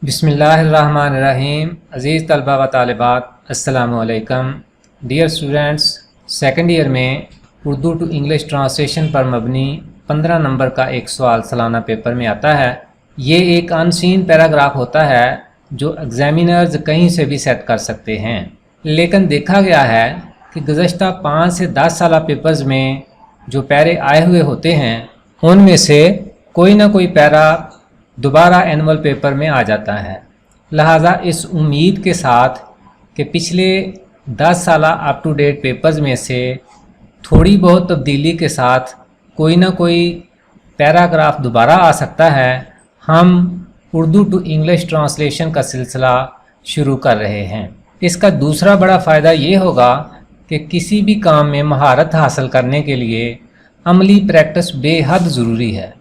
بسم اللہ الرحمن الرحیم۔ عزیز طلبہ و طالبات، السلام علیکم۔ ڈیئر اسٹوڈنٹس، سیکنڈ ایئر میں اردو ٹو انگلش ٹرانسلیشن پر مبنی 15 نمبر کا ایک سوال سالانہ پیپر میں آتا ہے۔ یہ ایک ان سین پیراگراف ہوتا ہے جو ایگزامینرز کہیں سے بھی سیٹ کر سکتے ہیں، لیکن دیکھا گیا ہے کہ گزشتہ 5 سے 10 سالہ پیپرز میں جو پیرے آئے ہوئے ہوتے ہیں ان میں سے کوئی نہ کوئی پیرا دوبارہ اینول پیپر میں آ جاتا ہے۔ لہٰذا اس امید کے ساتھ کہ پچھلے 10 سالہ اپ ٹو ڈیٹ پیپرز میں سے تھوڑی بہت تبدیلی کے ساتھ کوئی نہ کوئی پیراگراف دوبارہ آ سکتا ہے، ہم اردو ٹو انگلش ٹرانسلیشن کا سلسلہ شروع کر رہے ہیں۔ اس کا دوسرا بڑا فائدہ یہ ہوگا کہ کسی بھی کام میں مہارت حاصل کرنے کے لیے عملی پریکٹس بے حد ضروری ہے۔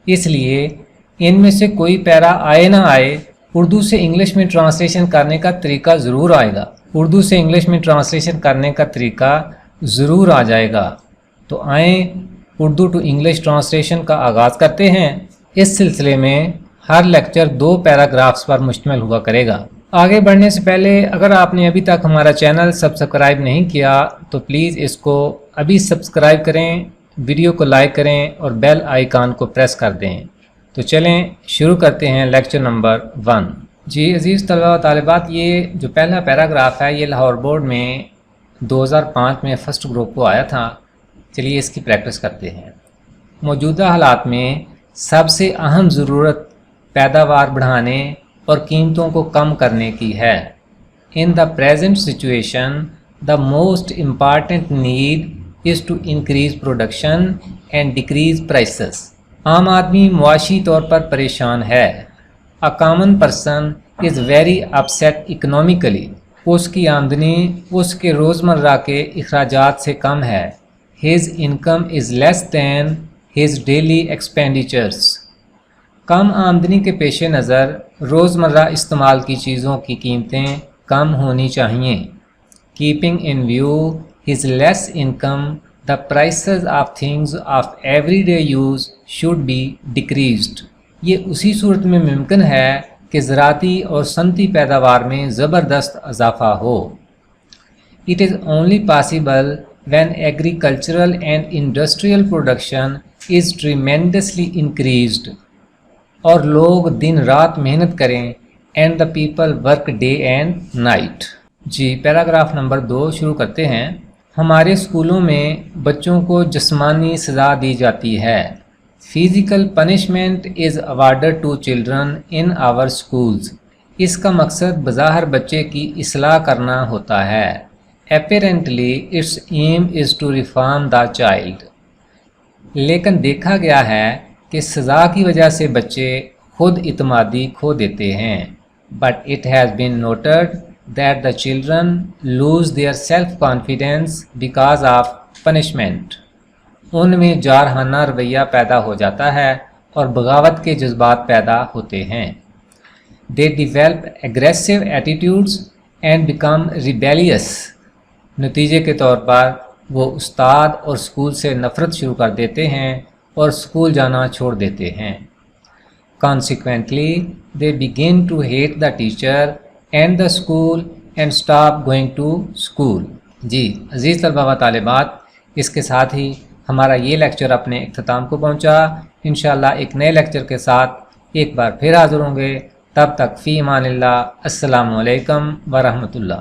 اس لیے ان میں سے کوئی پیرا آئے نہ آئے، اردو سے انگلش میں ٹرانسلیشن کرنے کا طریقہ ضرور آئے گا، اردو سے انگلش میں ٹرانسلیشن کرنے کا طریقہ ضرور آ جائے گا۔ تو آئیں اردو ٹو انگلش ٹرانسلیشن کا آغاز کرتے ہیں۔ اس سلسلے میں ہر لیکچر 2 پیراگرافز پر مشتمل ہوا کرے گا۔ آگے بڑھنے سے پہلے اگر آپ نے ابھی تک ہمارا چینل سبسکرائب نہیں کیا تو پلیز اس کو ابھی سبسکرائب کریں، ویڈیو کو لائک کریں اور بیل آئیکن کو پریس کر دیں۔ تو چلیں شروع کرتے ہیں لیکچر نمبر 1۔ جی عزیز طلبہ و طالبات، یہ جو پہلا پیراگراف ہے یہ لاہور بورڈ میں 2005 میں فرسٹ گروپ کو آیا تھا۔ چلیے اس کی پریکٹس کرتے ہیں۔ موجودہ حالات میں سب سے اہم ضرورت پیداوار بڑھانے اور قیمتوں کو کم کرنے کی ہے۔ In the present situation, the most important need is to increase production and decrease prices۔ عام آدمی معاشی طور پر پریشان ہے۔ A common person is very upset economically۔ اس کی آمدنی اس کے روزمرہ کے اخراجات سے کم ہے۔ His income is less than his daily expenditures۔ کم آمدنی کے پیش نظر روزمرہ استعمال کی چیزوں کی قیمتیں کم ہونی چاہیے۔ Keeping in view his less income, the prices of things of everyday use should be decreased۔ یہ اسی صورت میں ممکن ہے کہ زراعتی اور صنعتی پیداوار میں زبردست اضافہ ہو۔ It is only possible when agricultural and industrial production is tremendously increased۔ اور لوگ دن رات محنت کریں and the people work day and night۔ جی پیراگراف نمبر 2 شروع کرتے ہیں۔ ہمارے اسکولوں میں بچوں کو جسمانی سزا دی جاتی ہے۔ Physical punishment is awarded to children in our schools۔ اس کا مقصد بظاہر بچے کی اصلاح کرنا ہوتا ہے۔ Apparently its aim is to reform the child۔ لیکن دیکھا گیا ہے کہ سزا کی وجہ سے بچے خود اعتمادی کھو دیتے ہیں۔ But it has been noted that the children lose their self-confidence because of punishment۔ ان میں جارحانہ رویہ پیدا ہو جاتا ہے اور بغاوت کے جذبات پیدا ہوتے ہیں۔ They develop aggressive attitudes and become rebellious۔ نتیجے کے طور پر وہ استاد اور اسکول سے نفرت شروع کر دیتے ہیں اور اسکول جانا چھوڑ دیتے ہیں۔ Consequently, they begin to hate the teacher and the school and stop going to school۔ جی عزیز طلبہ و طالبات، اس کے ساتھ ہی ہمارا یہ لیکچر اپنے اختتام کو پہنچا۔ انشاءاللہ ایک نئے لیکچر کے ساتھ ایک بار پھر حاضر ہوں گے۔ تب تک فی امان اللہ، السلام علیکم ورحمۃ اللہ۔